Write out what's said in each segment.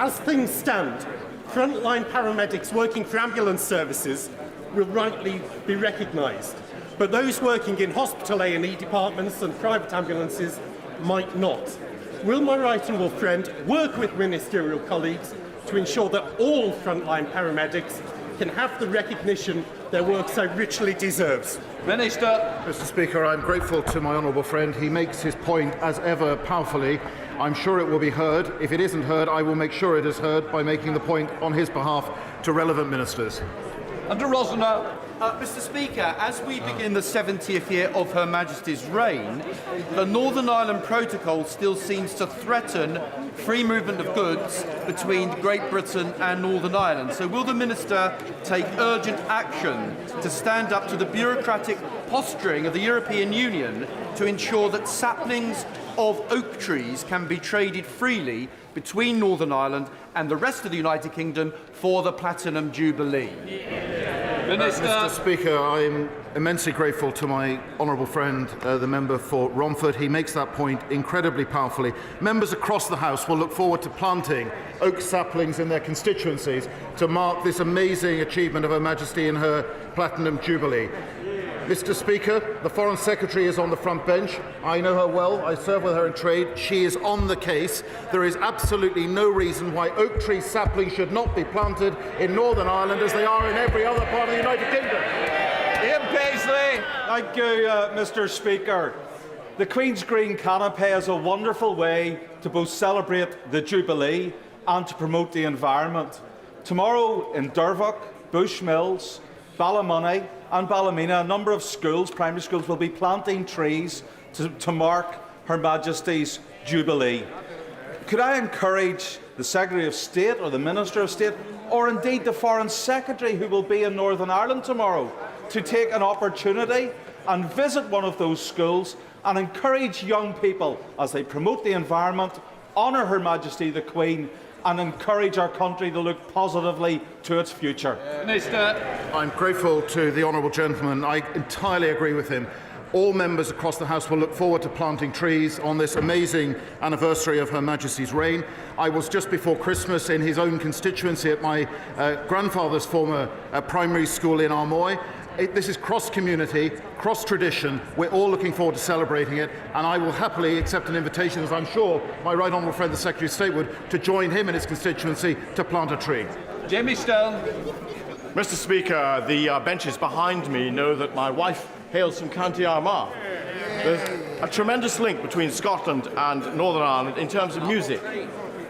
As things stand, frontline paramedics working for ambulance services will rightly be recognised, but those working in hospital A&E departments and private ambulances might not. Will my right honourable friend work with ministerial colleagues to ensure that all frontline paramedics can have the recognition their work so richly deserves? Minister. Mr. Speaker, I'm grateful to my honourable friend. He makes his point, as ever, powerfully. I'm sure it will be heard. If it isn't heard, I will make sure it is heard by making the point on his behalf to relevant ministers. Under Rosner. Mr. Speaker, as we begin the 70th year of Her Majesty's reign, the Northern Ireland Protocol still seems to threaten free movement of goods between Great Britain and Northern Ireland. So will the Minister take urgent action to stand up to the bureaucratic posturing of the European Union to ensure that saplings of oak trees can be traded freely between Northern Ireland and the rest of the United Kingdom for the Platinum Jubilee? Minister. Mr. Speaker, I am immensely grateful to my honourable friend, the member for Romford. He makes that point incredibly powerfully. Members across the House will look forward to planting oak saplings in their constituencies to mark this amazing achievement of Her Majesty in her Platinum Jubilee. Mr. Speaker, the Foreign Secretary is on the front bench. I know her well. I serve with her in trade. She is on the case. There is absolutely no reason why oak tree saplings should not be planted in Northern Ireland as they are in every other part of the United Kingdom. Ian Paisley. Thank you, Mr. Speaker. The Queen's Green Canopy is a wonderful way to both celebrate the Jubilee and to promote the environment. Tomorrow in Dervock, Bushmills, Ballymoney and Ballymena, a number of schools, primary schools, will be planting trees to mark Her Majesty's Jubilee. Could I encourage the Secretary of State or the Minister of State, or indeed the Foreign Secretary who will be in Northern Ireland tomorrow, to take an opportunity and visit one of those schools and encourage young people as they promote the environment, honour Her Majesty the Queen, and encourage our country to look positively to its future? Minister. I'm grateful to the honourable gentleman. I entirely agree with him. All members across the House will look forward to planting trees on this amazing anniversary of Her Majesty's reign. I was just before Christmas in his own constituency at my grandfather's former primary school in Armoy. This is cross-community, cross-tradition. We're all looking forward to celebrating it, and I will happily accept an invitation, as I'm sure my right honourable friend, the Secretary of State, would, to join him in his constituency to plant a tree. Jamie Stone. Mr. Speaker, the benches behind me know that my wife hails from County Armagh. There's a tremendous link between Scotland and Northern Ireland in terms of music.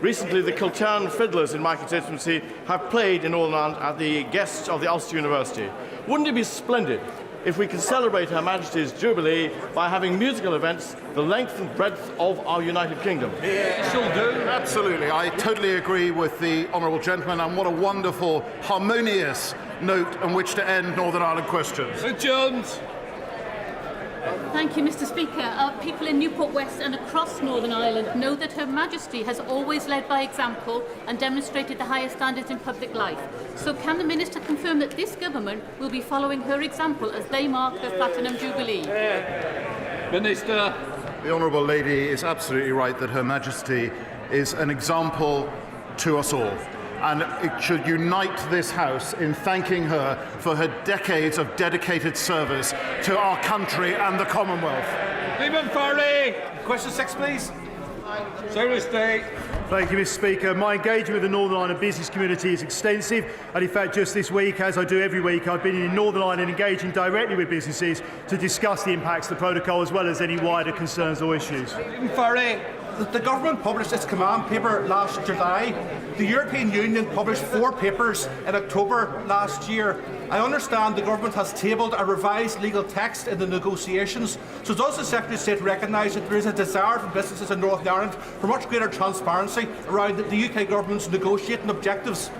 Recently, the Kiltern Fiddlers in my constituency have played in Northern Ireland at the guests of the Ulster University. Wouldn't it be splendid if we could celebrate Her Majesty's Jubilee by having musical events the length and breadth of our United Kingdom? Yeah, she'll do. Absolutely. I totally agree with the honourable gentleman, and what a wonderful, harmonious note on which to end Northern Ireland questions. Sir Jones. Thank you, Mr. Speaker. People in Newport West and across Northern Ireland know that Her Majesty has always led by example and demonstrated the highest standards in public life. So can the Minister confirm that this government will be following her example as they mark the Platinum Jubilee? Minister. The honourable lady is absolutely right that Her Majesty is an example to us all, and it should unite this House in thanking her for her decades of dedicated service to our country and the Commonwealth. Stephen Farley. Question 6, please. Secretary of State. Thank you, Mr. Speaker. My engagement with the Northern Ireland business community is extensive, and in fact just this week, as I do every week, I've been in Northern Ireland engaging directly with businesses to discuss the impacts of the protocol as well as any wider concerns or issues. Stephen Farley. The government published its command paper last July. The European Union published 4 papers in October last year. I understand the government has tabled a revised legal text in the negotiations. So does the Secretary of State recognise that there is a desire from businesses in Northern Ireland for much greater transparency around the UK government's negotiating objectives?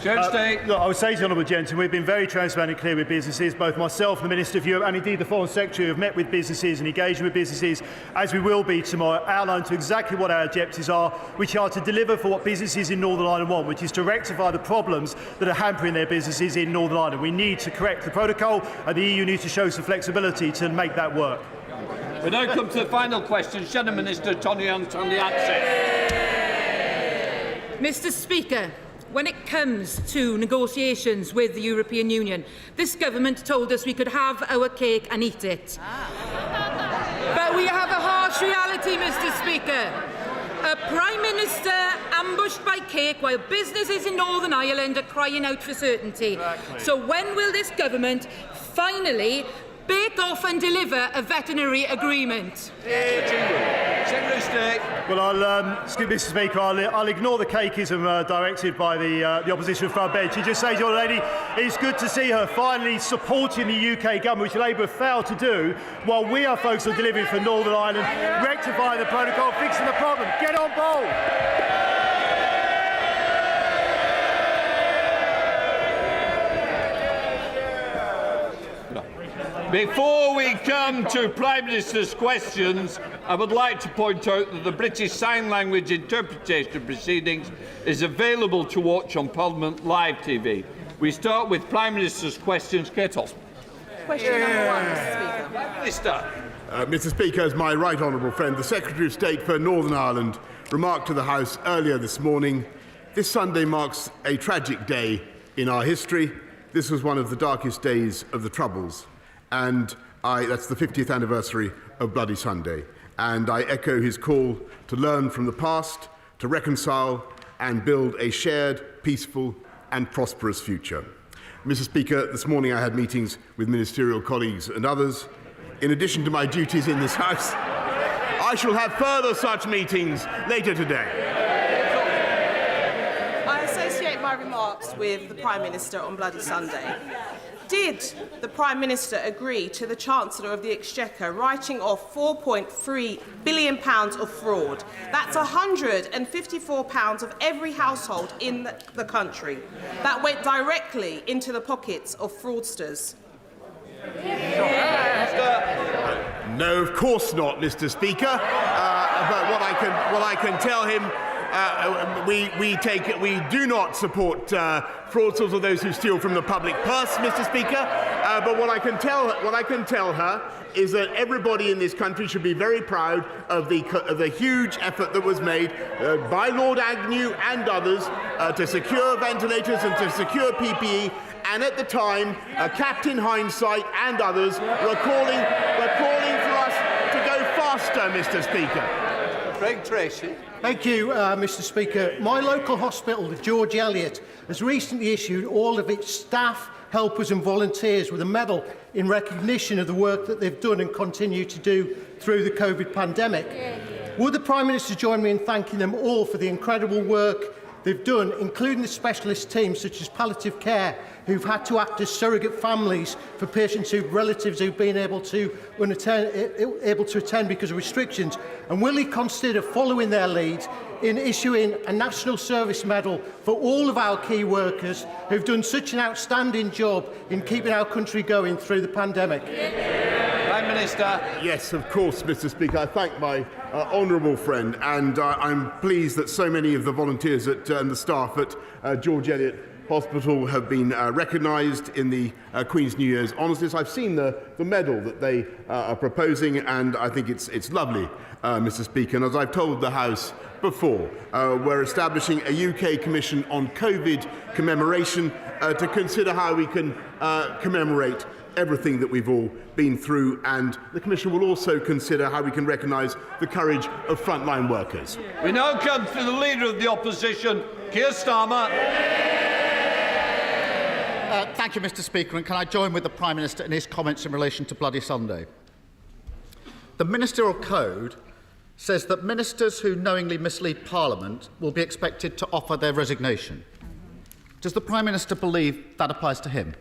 Look, I would say to the honourable gentleman, we've been very transparent and clear with businesses. Both myself and the Minister for Europe and indeed the Foreign Secretary have met with businesses and engaged with businesses, as we will be tomorrow, outlined to exactly what our objectives are, which are to deliver for what businesses in Northern Ireland want, which is to rectify the problems that are hampering their businesses in Northern Ireland. We need to correct the protocol, and the EU needs to show some flexibility to make that work. We now come to the final question. Shadow Minister Tony Young on the answer. Mr. Speaker, when it comes to negotiations with the European Union, this government told us we could have our cake and eat it. But we have a harsh reality, Mr. Speaker. A Prime Minister ambushed by cake while businesses in Northern Ireland are crying out for certainty. Exactly. So when will this government finally bake off and deliver a veterinary agreement? Secretary of State. Well, Mr. Speaker, I'll ignore the cakeism directed by the opposition front bench. It just says, Your Lady, it's good to see her finally supporting the UK government, which Labour failed to do, while we are focused on delivering for Northern Ireland, rectifying the protocol, fixing the problem. Get on board! Before we come to Prime Minister's questions, I would like to point out that the British Sign Language interpretation proceedings is available to watch on Parliament Live TV. We start with Prime Minister's questions. Kettle. Question number 1, Mr. Speaker. Prime Minister. Mr. Speaker, as my right honourable friend, the Secretary of State for Northern Ireland, remarked to the House earlier this morning, this Sunday marks a tragic day in our history. This was one of the darkest days of the Troubles. And that's the 50th anniversary of Bloody Sunday. And I echo his call to learn from the past, to reconcile and build a shared, peaceful and prosperous future. Mr. Speaker, this morning I had meetings with ministerial colleagues and others. In addition to my duties in this House, I shall have further such meetings later today. I associate my remarks with the Prime Minister on Bloody Sunday. Did the Prime Minister agree to the Chancellor of the Exchequer writing off £4.3 billion of fraud? That's £154 of every household in the country. That went directly into the pockets of fraudsters. No, of course not, Mr. Speaker. But what I can tell him, we do not support fraudsters or those who steal from the public purse, Mr. Speaker. But what I can tell her is that everybody in this country should be very proud of the huge effort that was made by Lord Agnew and others to secure ventilators and to secure PPE. And at the time, Captain Hindsight and others were calling for us to go faster, Mr. Speaker. Craig Tracy. Thank you, Mr. Speaker. My local hospital, the George Eliot, has recently issued all of its staff, helpers and volunteers with a medal in recognition of the work that they've done and continue to do through the COVID pandemic. Would the Prime Minister join me in thanking them all for the incredible work they've done, including the specialist teams such as palliative care, who've had to act as surrogate families for patients whose relatives who've been able to attend because of restrictions? And will he consider following their lead in issuing a National Service Medal for all of our key workers who've done such an outstanding job in keeping our country going through the pandemic? Prime Minister. Yes, of course, Mr. Speaker. I thank my honourable friend, and I'm pleased that so many of the volunteers and the staff at George Eliot Hospital have been recognised in the Queen's New Year's honours list. I've seen the medal that they are proposing, and I think it's lovely, Mr. Speaker. And as I've told the House before, we're establishing a UK Commission on COVID commemoration to consider how we can commemorate everything that we've all been through, and the Commission will also consider how we can recognise the courage of frontline workers. We now come to the Leader of the Opposition, Keir Starmer. Thank you, Mr. Speaker, and can I join with the Prime Minister in his comments in relation to Bloody Sunday? The Ministerial Code says that ministers who knowingly mislead Parliament will be expected to offer their resignation. Does the Prime Minister believe that applies to him?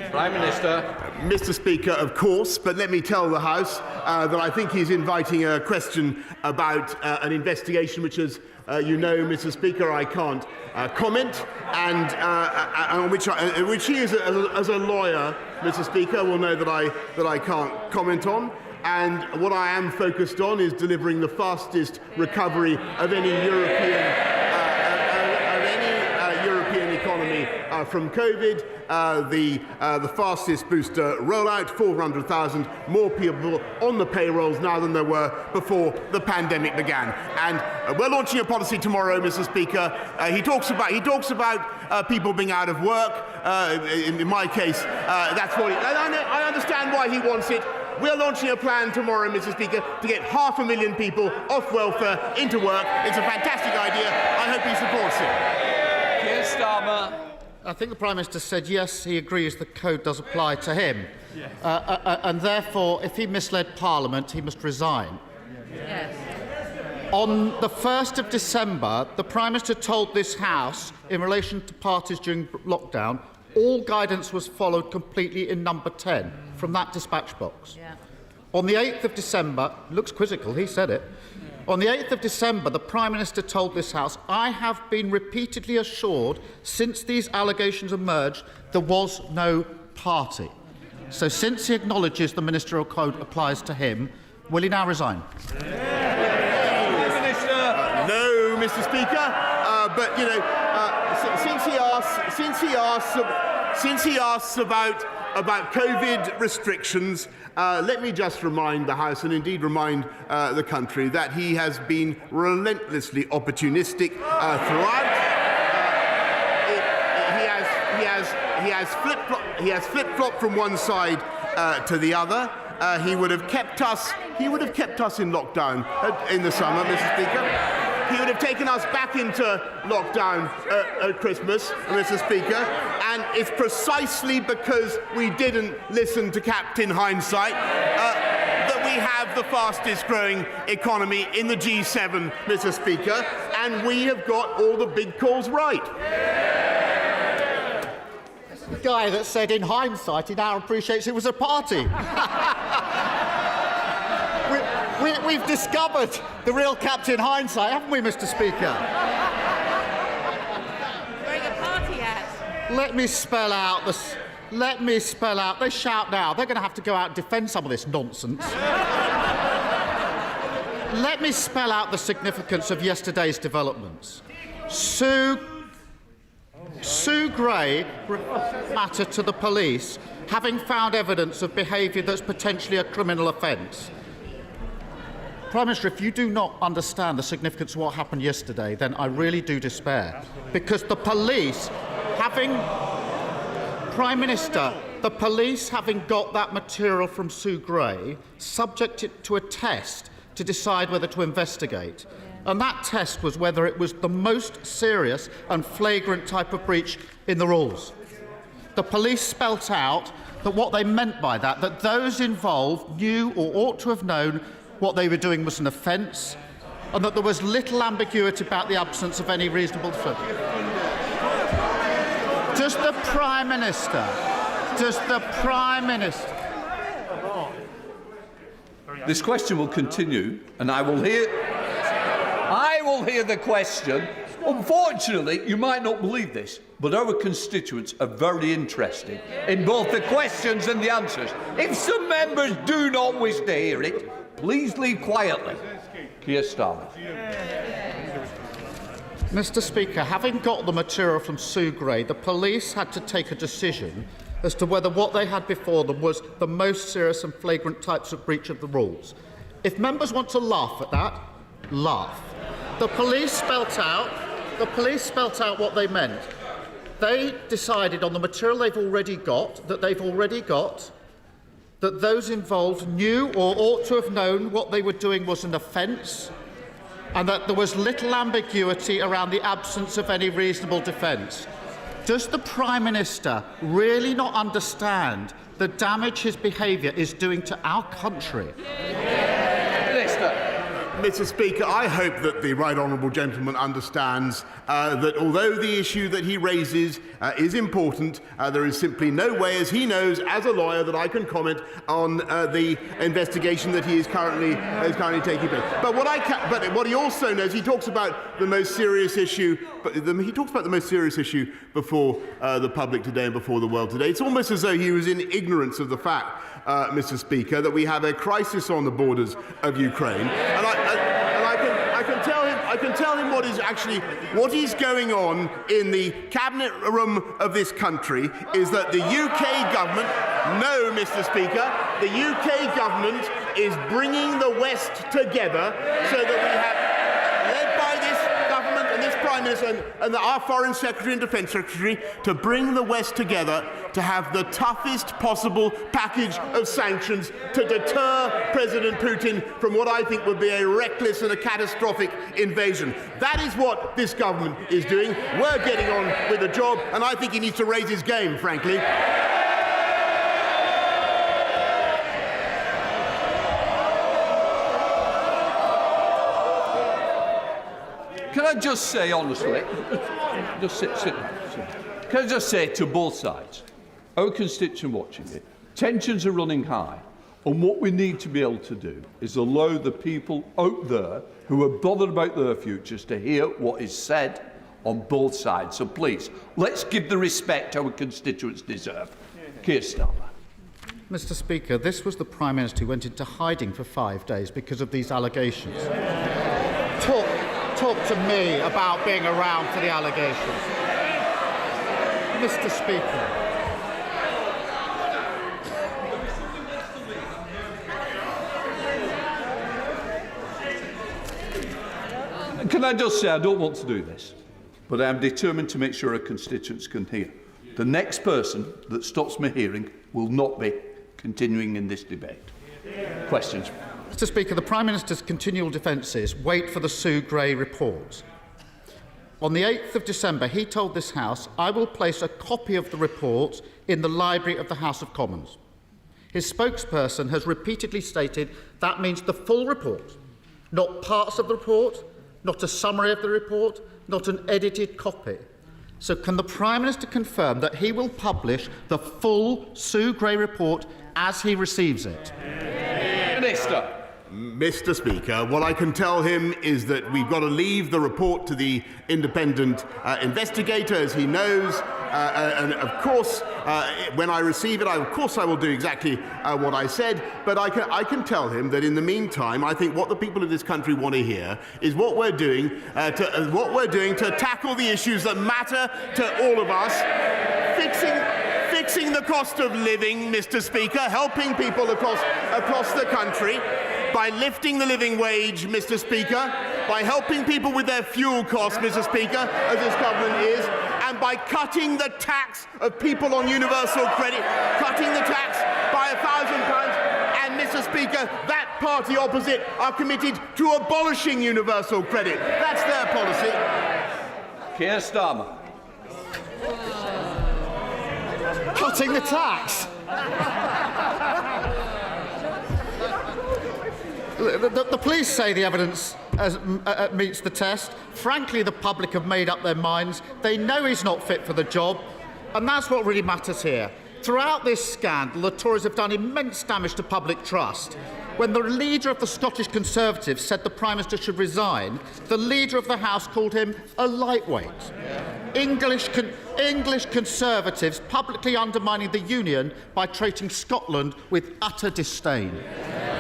Prime Minister. Mr. Speaker, of course, but let me tell the House that I think he's inviting a question about an investigation which, as you know, Mr. Speaker, I can't comment, and on which he, as a lawyer, Mr. Speaker, will know that I can't comment on. And what I am focused on is delivering the fastest recovery of any European economy from COVID, the fastest booster rollout, 400,000 more people on the payrolls now than there were before the pandemic began. And we're launching a policy tomorrow, Mr. Speaker. He talks about people being out of work. In my case, that's what I understand why he wants it. We're launching a plan tomorrow, Mr. Speaker, to get 500,000 people off welfare into work. It's a fantastic idea. I hope he supports it. Keir Starmer. I think the Prime Minister said yes, he agrees the code does apply to him. Yes. And therefore, if he misled Parliament, he must resign. Yes. On the 1st of December, the Prime Minister told this House, in relation to parties during lockdown, all guidance was followed completely in number 10 from that dispatch box. Yeah. On the 8th of December, looks quizzical, he said it. On the 8th of December, the Prime Minister told this House, I have been repeatedly assured since these allegations emerged there was no party. So since he acknowledges the ministerial code applies to him, will he now resign? No, Mr. Speaker. But you know, since he asks about COVID restrictions, let me just remind the House, and indeed remind the country, that he has been relentlessly opportunistic throughout. He has flip-flopped from one side to the other. He would have kept us in lockdown in the summer, Mr. Speaker. He would have taken us back into lockdown at Christmas, Mr. Speaker, and it's precisely because we didn't listen to Captain Hindsight that we have the fastest growing economy in the G7, Mr. Speaker, and we have got all the big calls right. The guy that said in hindsight he now appreciates it was a party. We've discovered the real Captain Hindsight, haven't we, Mr. Speaker? Wearing a party hat. Let me spell out. They shout now. They're going to have to go out and defend some of this nonsense. Let me spell out the significance of yesterday's developments. Sue Gray matter to the police, having found evidence of behaviour that's potentially a criminal offence. Prime Minister, if you do not understand the significance of what happened yesterday, then I really do despair. Because the police, Prime Minister, the police having got that material from Sue Gray, subject it to a test to decide whether to investigate. And that test was whether it was the most serious and flagrant type of breach in the rules. The police spelt out that what they meant by that those involved knew or ought to have known what they were doing was an offence, and that there was little ambiguity about the absence of any reasonable defence. Does the Prime Minister... This question will continue, and I will hear the question. Unfortunately, you might not believe this, but our constituents are very interested in both the questions and the answers. If some members do not wish to hear it, please leave quietly. Keir Starmer. Mr. Speaker, having got the material from Sue Gray, the police had to take a decision as to whether what they had before them was the most serious and flagrant types of breach of the rules. If members want to laugh at that, laugh. The police spelt out what they meant. They decided on the material they've already got that those involved knew or ought to have known what they were doing was an offence, and that there was little ambiguity around the absence of any reasonable defence. Does the Prime Minister really not understand the damage his behaviour is doing to our country? Mr. Speaker, I hope that the right honourable gentleman understands that although the issue that he raises is important, there is simply no way, as he knows, as a lawyer, that I can comment on the investigation that he is currently taking place. But what he also knows, he talks about the most serious issue. He talks about the most serious issue before the public today and before the world today. It's almost as though he was in ignorance of the fact, Mr. Speaker, that we have a crisis on the borders of Ukraine, and I can tell him what is going on in the cabinet room of this country is that the UK government, no, Mr. Speaker, the UK government is bringing the West together so that we have, led by this government and this Prime Minister and our Foreign Secretary and Defence Secretary, to bring the West together to have the toughest possible package of sanctions to deter President Putin from what I think would be a reckless and a catastrophic invasion. That is what this government is doing. We're getting on with the job, and I think he needs to raise his game, frankly. Can I just say honestly, just sit. Can I just say to both sides, our constituent watching it, tensions are running high, and what we need to be able to do is allow the people out there who are bothered about their futures to hear what is said on both sides. So please, let's give the respect our constituents deserve. Keir Starmer. Mr. Speaker, this was the Prime Minister who went into hiding for 5 days because of these allegations. Talk to me about being around for the allegations. Mr. Speaker. Can I just say I don't want to do this, but I am determined to make sure our constituents can hear. The next person that stops me hearing will not be continuing in this debate. Questions? Mr. Speaker, the Prime Minister's continual defences wait for the Sue Gray report. On the 8th of December, he told this House, "I will place a copy of the report in the library of the House of Commons." His spokesperson has repeatedly stated that means the full report, not parts of the report, not a summary of the report, not an edited copy. So can the Prime Minister confirm that he will publish the full Sue Gray report as he receives it? Minister. Mr. Speaker, what I can tell him is that we've got to leave the report to the independent investigator, as he knows, and of course, when I receive it, I will do exactly what I said. But I can tell him that in the meantime, I think what the people of this country want to hear is what we're doing to tackle the issues that matter to all of us, fixing the cost of living, Mr. Speaker, helping people across the country. By lifting the living wage, Mr. Speaker, by helping people with their fuel costs, Mr. Speaker, as this government is, and by cutting the tax of people on universal credit, cutting the tax by £1,000. And, Mr. Speaker, that party opposite are committed to abolishing universal credit. That's their policy. Keir Starmer. Cutting the tax. The police say the evidence meets the test. Frankly, the public have made up their minds. They know he's not fit for the job, and that's what really matters here. Throughout this scandal, the Tories have done immense damage to public trust. When the leader of the Scottish Conservatives said the Prime Minister should resign, the leader of the House called him a lightweight. English Conservatives publicly undermining the Union by treating Scotland with utter disdain.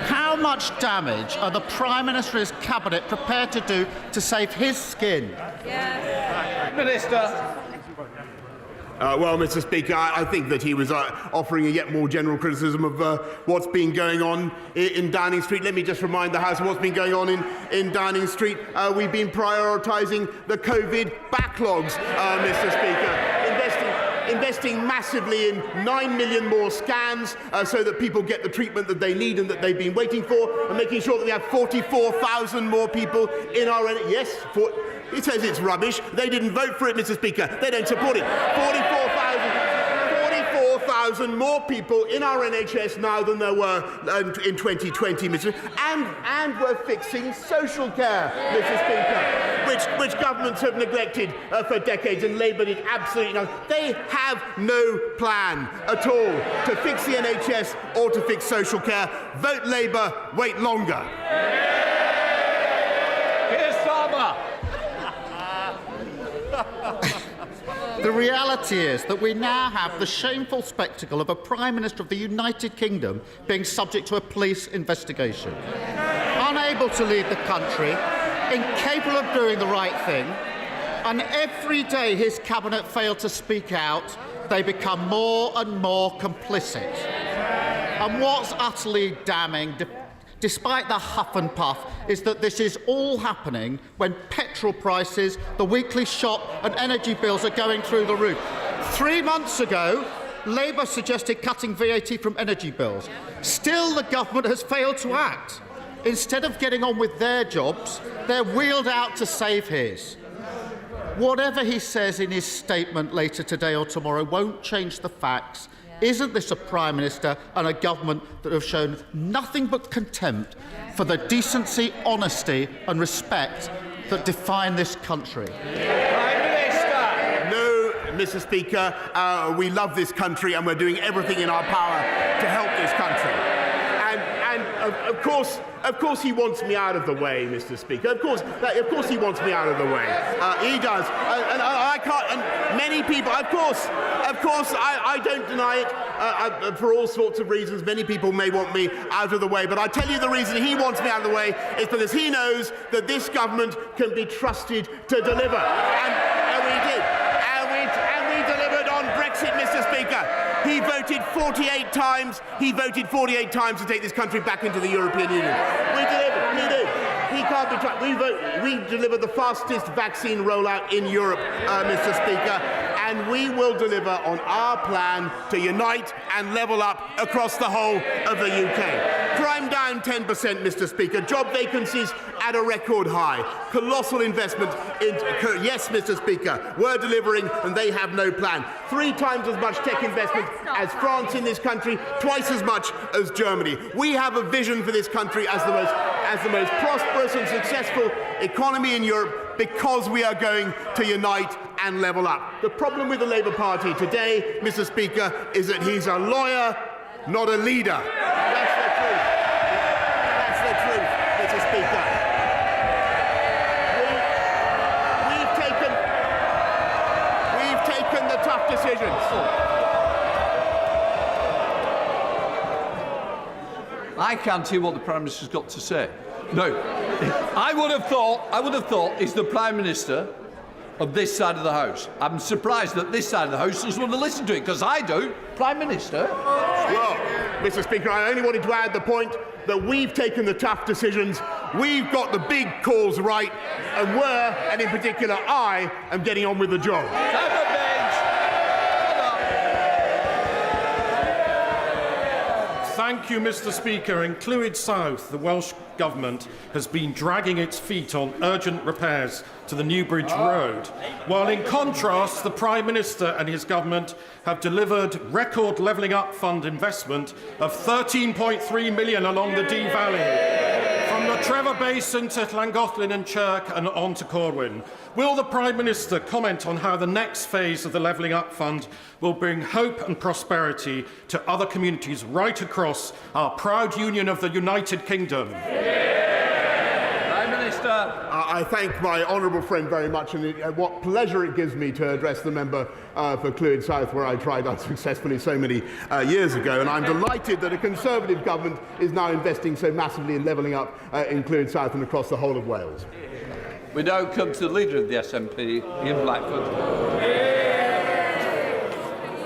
How much damage are the Prime Minister and his Cabinet prepared to do to save his skin? Minister. Well, Mr. Speaker, I think that he was offering a yet more general criticism of what's been going on in Downing Street. Let me just remind the House of what's been going on in Downing Street. We've been prioritising the COVID backlogs, Mr. Speaker, investing massively in 9 million more scans so that people get the treatment that they need and that they've been waiting for, and making sure that we have 44,000 more people in our... Yes, it says it's rubbish. They didn't vote for it, Mr. Speaker. They don't support it. 44,000 more people in our NHS now than there were in 2020, Mr. And we're fixing social care, Mr. Speaker, which governments have neglected for decades, and Labour did absolutely nothing. They have no plan at all to fix the NHS or to fix social care. Vote Labour, wait longer. Keir Starmer. The reality is that we now have the shameful spectacle of a Prime Minister of the United Kingdom being subject to a police investigation. Unable to lead the country, incapable of doing the right thing, and every day his cabinet fail to speak out, they become more and more complicit. And what's utterly damning, despite the huff and puff, is that this is all happening when petrol prices, the weekly shop and energy bills are going through the roof. 3 months ago, Labour suggested cutting VAT from energy bills. Still, the government has failed to act. Instead of getting on with their jobs, they're wheeled out to save his. Whatever he says in his statement later today or tomorrow won't change the facts. Isn't this a Prime Minister and a government that have shown nothing but contempt for the decency, honesty and respect that define this country? No, Mr. Speaker, we love this country and we're doing everything in our power to help this country. And of course he wants me out of the way, Mr. Speaker. Of course he wants me out of the way. He does. And I can't, and many people, of course, I don't deny it for all sorts of reasons. Many people may want me out of the way, but I tell you the reason he wants me out of the way is because he knows that this government can be trusted to deliver. And we did. And we delivered on Brexit, Mr. Speaker. He voted 48 times. He voted 48 times to take this country back into the European Union. We delivered. He did. He can't be trusted. We delivered the fastest vaccine rollout in Europe, Mr. Speaker. And we will deliver on our plan to unite and level up across the whole of the UK. Crime down 10%, Mr. Speaker. Job vacancies at a record high. Colossal investment in... Yes, Mr. Speaker, we're delivering and they have no plan. 3 times as much tech investment as France in this country, twice as much as Germany. We have a vision for this country as the most prosperous and successful economy in Europe because we are going to unite and level up. The problem with the Labour Party today, Mr. Speaker, is that he's a lawyer, not a leader. That's the truth. That's the truth, Mr. Speaker. We've taken the tough decisions. I can't hear what the Prime Minister's got to say. No. I would have thought he's the Prime Minister of this side of the House. I'm surprised that this side of the House doesn't want to listen to it, because I do. Prime Minister. Well, Mr. Speaker, I only wanted to add the point that we've taken the tough decisions, we've got the big calls right, and in particular I, am getting on with the job. Thank you, Mr. Speaker. In Clwyd South, the Welsh Government has been dragging its feet on urgent repairs to the Newbridge Road, while in contrast, the Prime Minister and his government have delivered record Levelling Up Fund investment of £13.3 million along the Dee Valley, from the Trevor Basin to Llangollen and Chirk and on to Corwin. Will the Prime Minister comment on how the next phase of the Levelling Up Fund will bring hope and prosperity to other communities right across our proud union of the United Kingdom? Prime Minister. I thank my honourable friend very much, and what pleasure it gives me to address the member for Clwyd South, where I tried unsuccessfully so many years ago. And I'm delighted that a Conservative government is now investing so massively in levelling up in Clwyd South and across the whole of Wales. We now come to the leader of the SNP, Ian Blackford.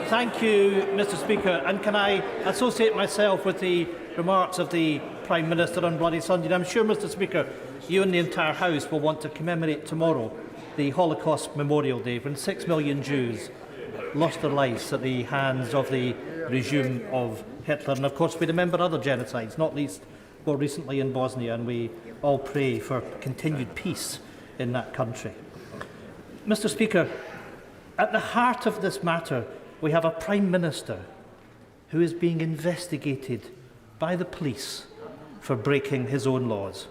Thank you, Mr. Speaker. And can I associate myself with the remarks of the Prime Minister on Bloody Sunday? And I'm sure, Mr. Speaker, you and the entire House will want to commemorate tomorrow the Holocaust Memorial Day, when 6 million Jews lost their lives at the hands of the regime of Hitler. And of course, we remember other genocides, not least more recently in Bosnia, and we all pray for continued peace in that country. Mr. Speaker, at the heart of this matter, we have a Prime Minister who is being investigated by the police for breaking his own laws.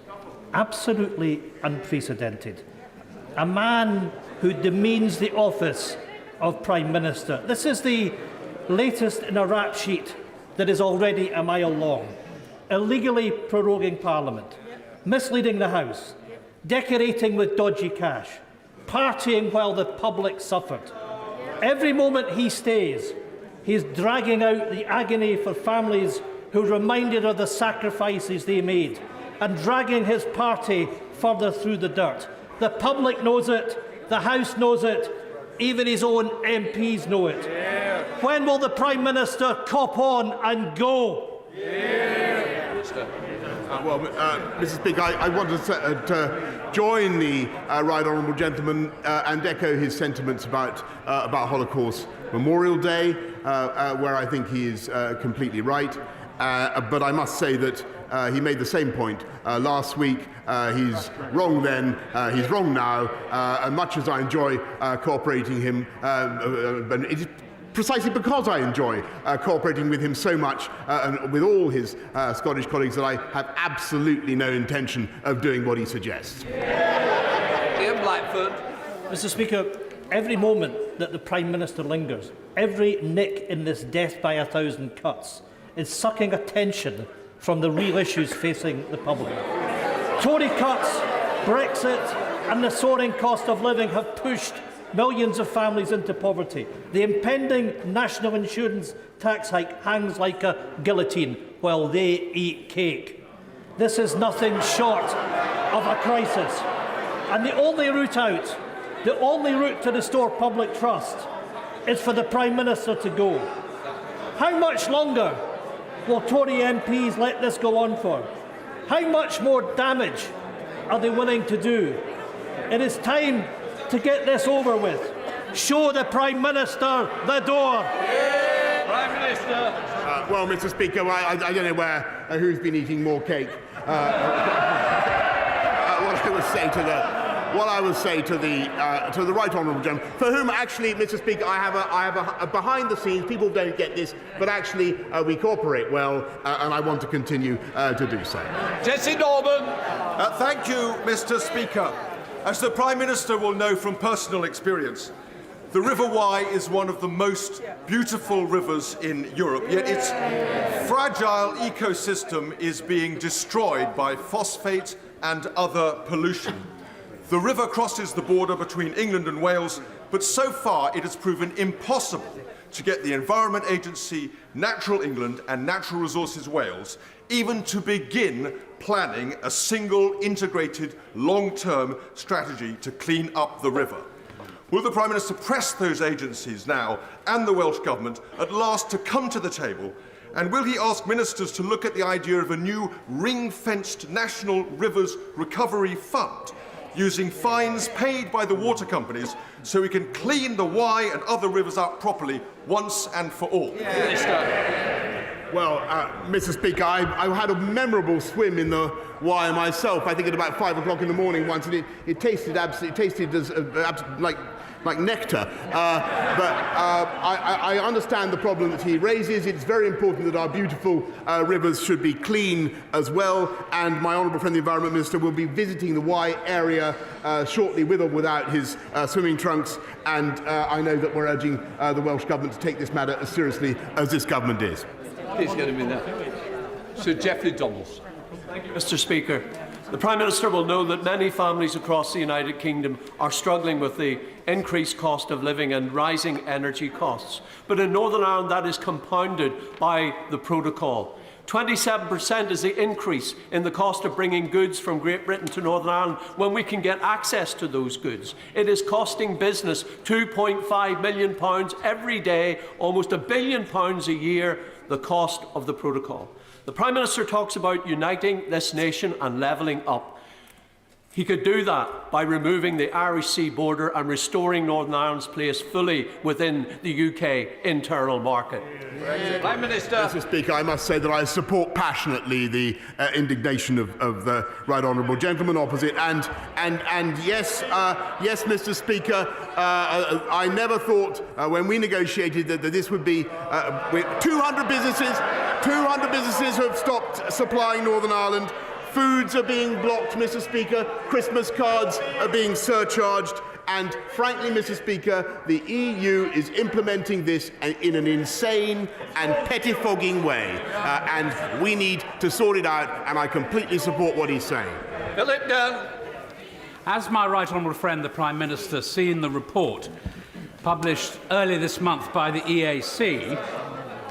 Absolutely unprecedented. A man who demeans the office of Prime Minister. This is the latest in a rap sheet that is already a mile long. Illegally proroguing Parliament, misleading the House, decorating with dodgy cash, partying while the public suffered. Every moment he stays, he is dragging out the agony for families who reminded of the sacrifices they made, and dragging his party further through the dirt. The public knows it, the House knows it, even his own MPs know it. Yeah. When will the Prime Minister cop on and go? Yeah. Mr. Speaker, I want to join the right honourable gentleman and echo his sentiments about Holocaust Memorial Day, where I think he is completely right. But I must say that he made the same point last week. He's wrong then, he's wrong now, and much as I enjoy cooperating him, and it is precisely because I enjoy cooperating with him so much and with all his Scottish colleagues that I have absolutely no intention of doing what he suggests. Ian Blackford. Mr. Speaker, every moment that the Prime Minister lingers, every nick in this death by 1,000 cuts is sucking attention from the real issues facing the public. Tory cuts, Brexit and the soaring cost of living have pushed millions of families into poverty. The impending national insurance tax hike hangs like a guillotine while they eat cake. This is nothing short of a crisis. And the only route out, the only route to restore public trust is for the Prime Minister to go. How much longer will Tory MPs let this go on for? How much more damage are they willing to do? It is time to get this over with. Show the Prime Minister the door. Yeah. Prime Minister. Well, Mr. Speaker, I don't know who's been eating more cake. What I would say to the right honourable gentleman, for whom actually, Mr. Speaker, I have a behind the scenes. People don't get this, but actually we cooperate well, and I want to continue to do so. Jesse Norman. Thank you, Mr. Speaker. As the Prime Minister will know from personal experience, the River Wye is one of the most beautiful rivers in Europe, yet its fragile ecosystem is being destroyed by phosphate and other pollution. The river crosses the border between England and Wales, but so far it has proven impossible to get the Environment Agency, Natural England and Natural Resources Wales even to begin planning a single integrated long-term strategy to clean up the river. Will the Prime Minister press those agencies now and the Welsh Government at last to come to the table? And will he ask ministers to look at the idea of a new ring-fenced National Rivers Recovery Fund, using fines paid by the water companies so we can clean the Wye and other rivers up properly once and for all? Well, Mr. Speaker, I had a memorable swim in the Wye myself. I think at about 5 o'clock in the morning once, and it tasted like nectar. But I understand the problem that he raises. It's very important that our beautiful rivers should be clean as well. And my honourable friend, the Environment Minister, will be visiting the Wye area shortly, with or without his swimming trunks. And I know that we're urging the Welsh Government to take this matter as seriously as this government is. He's going to be there. Sir Geoffrey Donalds. Thank you, Mr. Speaker. The Prime Minister will know that many families across the United Kingdom are struggling with the increased cost of living and rising energy costs. But in Northern Ireland, that is compounded by the protocol. 27% is the increase in the cost of bringing goods from Great Britain to Northern Ireland when we can get access to those goods. It is costing business £2.5 million every day, almost £1 billion a year, the cost of the protocol. The Prime Minister talks about uniting this nation and levelling up. He could do that by removing the Irish Sea border and restoring Northern Ireland's place fully within the UK internal market. Prime Minister. Mr. Speaker, I must say that I support passionately the indignation of the right honourable gentleman opposite. And yes, Mr. Speaker, I never thought when we negotiated that this would be 200 businesses have stopped supplying Northern Ireland. Foods are being blocked, Mr. Speaker. Christmas cards are being surcharged. And frankly, Mr. Speaker, the EU is implementing this in an insane and pettifogging way. And we need to sort it out, and I completely support what he's saying. Philip Dunn. Has my right honourable friend, the Prime Minister, seen the report published earlier this month by the EAC,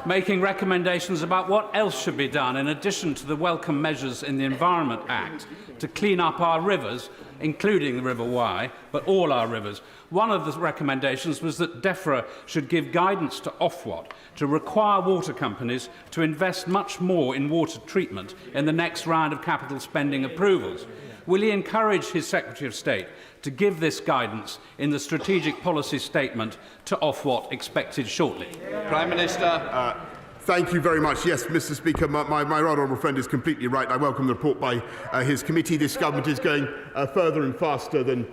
making recommendations about what else should be done in addition to the welcome measures in the Environment Act to clean up our rivers, including the River Wye, but all our rivers. One of the recommendations was that DEFRA should give guidance to Ofwat to require water companies to invest much more in water treatment in the next round of capital spending approvals. Will he encourage his Secretary of State to give this guidance in the strategic policy statement to Ofwat expected shortly? Prime Minister. Thank you very much. Yes, Mr. Speaker, my right honourable friend is completely right. I welcome the report by his committee. This government is going further and faster than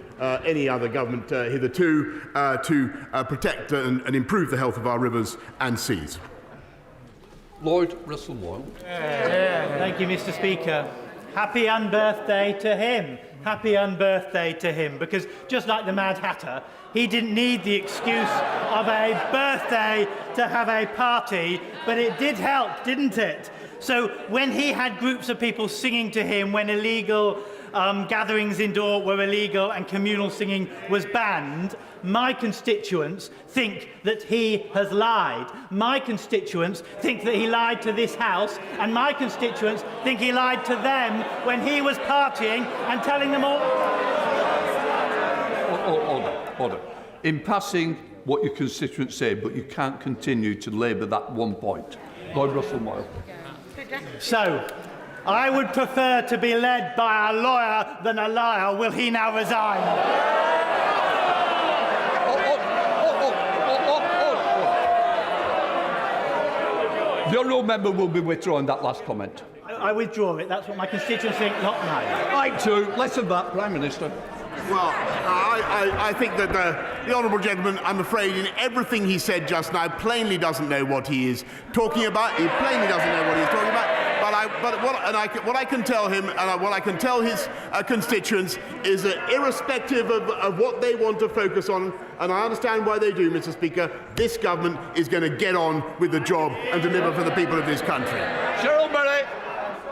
any other government hitherto to protect and improve the health of our rivers and seas. Lord Russell-Moyle. Thank you, Mr. Speaker. Happy unbirthday to him. Happy unbirthday to him, because just like the Mad Hatter, he didn't need the excuse of a birthday to have a party, but it did help, didn't it? So when he had groups of people singing to him when illegal gatherings indoor were illegal and communal singing was banned, my constituents think that he has lied. My constituents think that he lied to this House, and my constituents think he lied to them when he was partying and telling them all... Order. In passing what your constituents say, but you can't continue to labour that one point. Lord Russell-Moyle. So, I would prefer to be led by a lawyer than a liar. Will he now resign? The honourable member will be withdrawing that last comment. I withdraw it. That's what my constituents think, not mine. Right to less of that, Prime Minister. Well, I think that the honourable gentleman, I'm afraid, in everything he said just now, plainly doesn't know what he is talking about. He plainly doesn't know what he's talking about. What I can tell him, and what I can tell his constituents, is that irrespective of what they want to focus on, and I understand why they do, Mr. Speaker, this government is going to get on with the job and deliver for the people of this country. Cheryl Murray.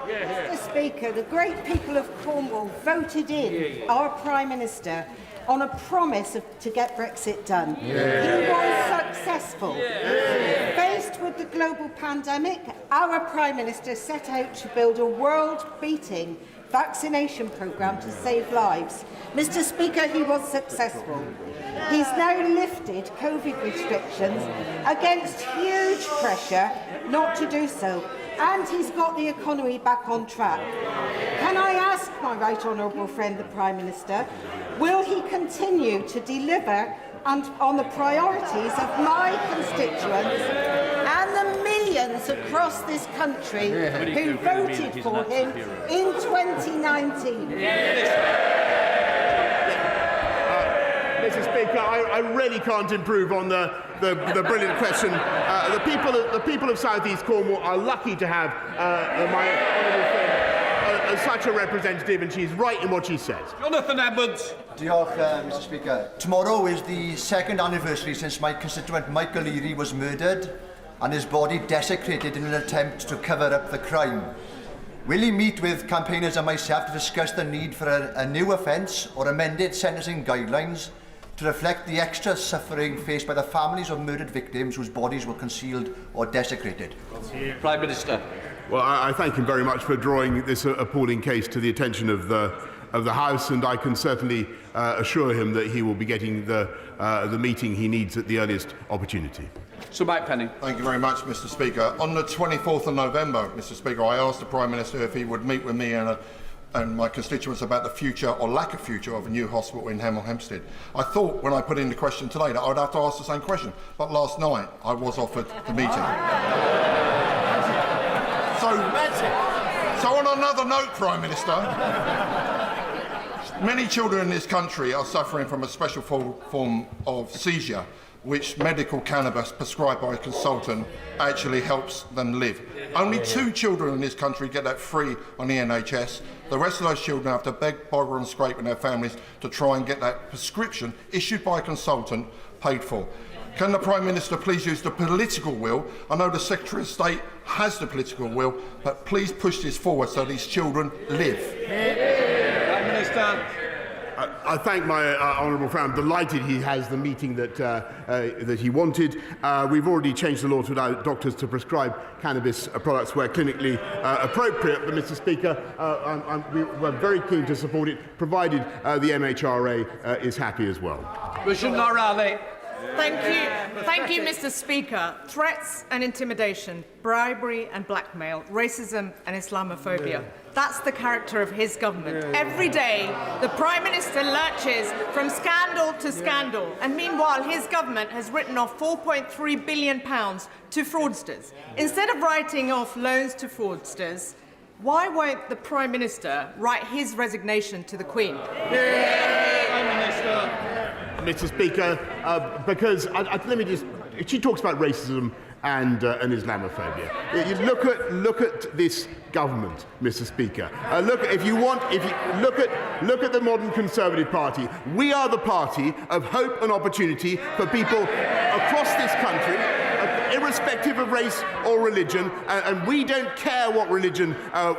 Mr. Speaker, the great people of Cornwall voted in our Prime Minister on a promise to get Brexit done. He was successful. Faced with the global pandemic, our Prime Minister set out to build a world-beating vaccination programme to save lives. Mr. Speaker, he was successful. He's now lifted COVID restrictions against huge pressure not to do so, and he's got the economy back on track. Can I ask my right honourable friend, the Prime Minister, will he continue to deliver on the priorities of my constituents and the millions across this country who voted for him in 2019? Mr. Speaker, I really can't improve on the brilliant question. The people of South East Cornwall are lucky to have my honourable friend as such a representative, and she's right in what she says. Jonathan Edwards. Diolch, Mr. Speaker. Tomorrow is the second anniversary since my constituent Michael Leary was murdered and his body desecrated in an attempt to cover up the crime. Will he meet with campaigners and myself to discuss the need for a new offence or amended sentencing guidelines to reflect the extra suffering faced by the families of murdered victims whose bodies were concealed or desecrated? Prime Minister. Well, I thank him very much for drawing this appalling case to the attention of the House, and I can certainly assure him that he will be getting the meeting he needs at the earliest opportunity. Sir Mike Penning. Thank you very much, Mr. Speaker. On the 24th of November, Mr. Speaker, I asked the Prime Minister if he would meet with me and my constituents about the future or lack of future of a new hospital in Hemel Hempstead. I thought when I put in the question today that I would have to ask the same question, but last night I was offered the meeting. So on another note, Prime Minister, many children in this country are suffering from a special form of seizure, which medical cannabis prescribed by a consultant actually helps them live. Only 2 children in this country get that free on the NHS. The rest of those children have to beg, borrow and scrape in their families to try and get that prescription issued by a consultant paid for. Can the Prime Minister please use the political will? I know the Secretary of State has the political will, but please push this forward so these children live. Prime Minister. I thank my honourable friend. I'm delighted he has the meeting that he wanted. We've already changed the law to allow doctors to prescribe cannabis products where clinically appropriate. But, Mr. Speaker, we're very keen to support it, provided the MHRA is happy as well. Thank you, Mr. Speaker. Threats and intimidation, bribery and blackmail, racism and Islamophobia. That's the character of his government. Every day, the Prime Minister lurches from scandal to scandal, and meanwhile, his government has written off £4.3 billion to fraudsters. Instead of writing off loans to fraudsters, why won't the Prime Minister write his resignation to the Queen? Prime Minister. Mr. Speaker, because let me just. She talks about racism and Islamophobia. You look at this government, Mr. Speaker. Look at the modern Conservative Party. We are the party of hope and opportunity for people across this country, irrespective of race or religion, and we don't care what religion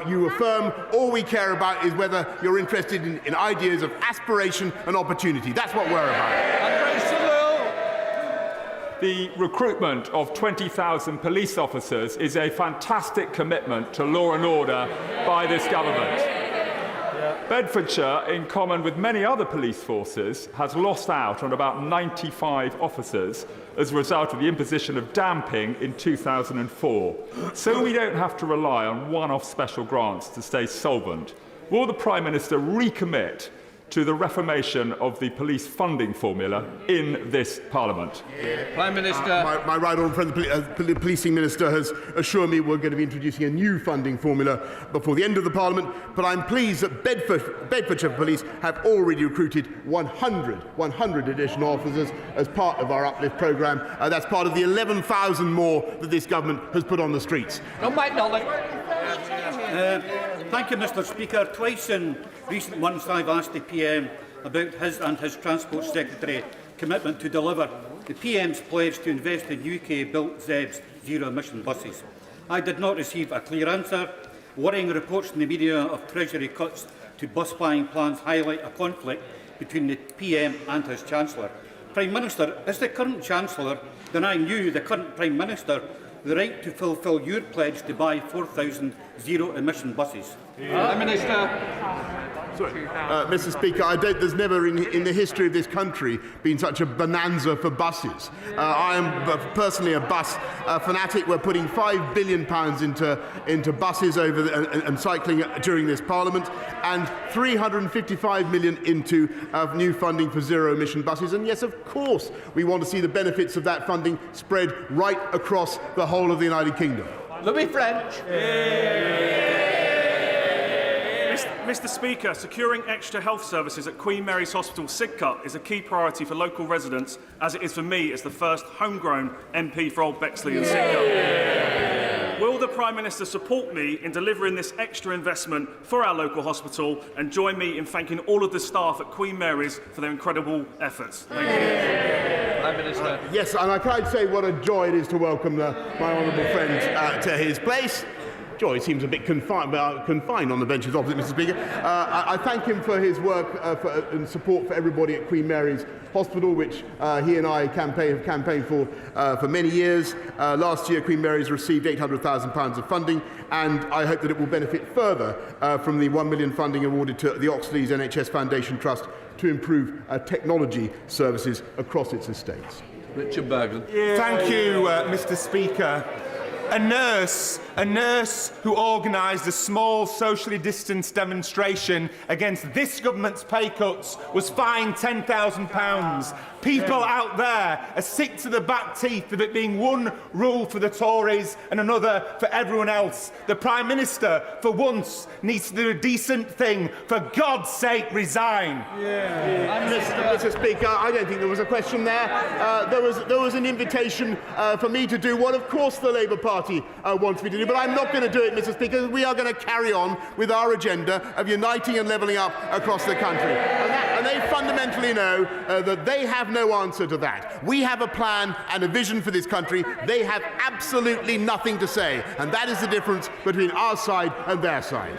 you affirm. All we care about is whether you're interested in ideas of aspiration and opportunity. That's what we're about. The recruitment of 20,000 police officers is a fantastic commitment to law and order by this government. Bedfordshire, in common with many other police forces, has lost out on about 95 officers as a result of the imposition of damping in 2004. So we don't have to rely on one-off special grants to stay solvent. Will the Prime Minister recommit to the reformation of the police funding formula in this Parliament? Prime Minister. My right honourable friend, the Policing Minister, has assured me we're going to be introducing a new funding formula before the end of the Parliament, but I'm pleased that Bedfordshire Police have already recruited 100 additional officers as part of our uplift programme. That's part of the 11,000 more that this government has put on the streets. Thank you, Mr. Speaker. Twice in recent months I've asked the PM about his and his Transport Secretary commitment to deliver the PM's pledge to invest in UK-built ZEBs zero-emission buses. I did not receive a clear answer. Worrying reports in the media of Treasury cuts to bus buying plans highlight a conflict between the PM and his Chancellor. Prime Minister, is the current Chancellor denying you, the current Prime Minister, the right to fulfil your pledge to buy 4,000 zero-emission buses? Prime Minister. Mr. Speaker, there's never in the history of this country been such a bonanza for buses. I am personally a bus fanatic. We're putting £5 billion into buses and cycling during this Parliament, and £355 million into new funding for zero-emission buses. And yes, of course, we want to see the benefits of that funding spread right across the whole of the United Kingdom. Louis French. Mr. Speaker, securing extra health services at Queen Mary's Hospital Sidcup is a key priority for local residents, as it is for me as the first homegrown MP for Old Bexley and Sidcup. Will the Prime Minister support me in delivering this extra investment for our local hospital and join me in thanking all of the staff at Queen Mary's for their incredible efforts? Thank you. Prime Minister. Yes, and I can't say what a joy it is to welcome my honourable friend to his place. Joy seems a bit confined on the benches opposite, Mr. Speaker. I thank him for his work and support for everybody at Queen Mary's Hospital, which he and I have campaigned for many years. Last year, Queen Mary's received £800,000 of funding, and I hope that it will benefit further from the £1 million funding awarded to the Oxley's NHS Foundation Trust to improve technology services across its estates. Richard Bergen. Thank you, Mr. Speaker. A nurse who organised a small socially distanced demonstration against this government's pay cuts was fined £10,000. People out there are sick to the back teeth of it being one rule for the Tories and another for everyone else. The Prime Minister, for once, needs to do a decent thing. For God's sake, resign. Mr. Speaker, I don't think there was a question there. There was an invitation for me to do what, of course, the Labour Party wants me to do, but I'm not going to do it, Mr. Speaker. We are going to carry on with our agenda of uniting and levelling up across the country. And they fundamentally know that they have no answer to that. We have a plan and a vision for this country. They have absolutely nothing to say. And that is the difference between our side and their side.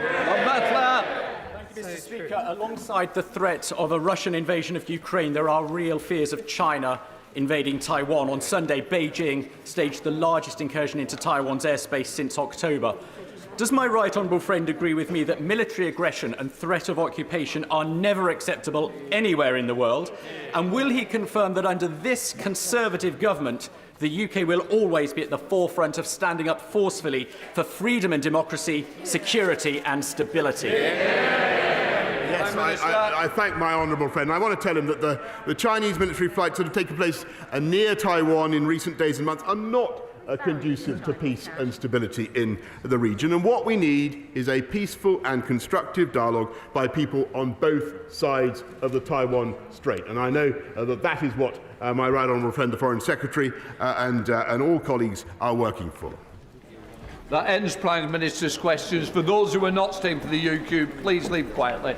Mr. Speaker, alongside the threat of a Russian invasion of Ukraine, there are real fears of China invading Taiwan. On Sunday, Beijing staged the largest incursion into Taiwan's airspace since October. Does my right honourable friend agree with me that military aggression and threat of occupation are never acceptable anywhere in the world? And will he confirm that under this Conservative government, the UK will always be at the forefront of standing up forcefully for freedom and democracy, security and stability? Yes, I thank my honourable friend. I want to tell him that the Chinese military flights that have taken place near Taiwan in recent days and months are not conducive to peace and stability in the region. And what we need is a peaceful and constructive dialogue by people on both sides of the Taiwan Strait. And I know that is what my right honourable friend, the Foreign Secretary, and all colleagues are working for. That ends Prime Minister's questions. For those who are not staying for the UQ, please leave quietly.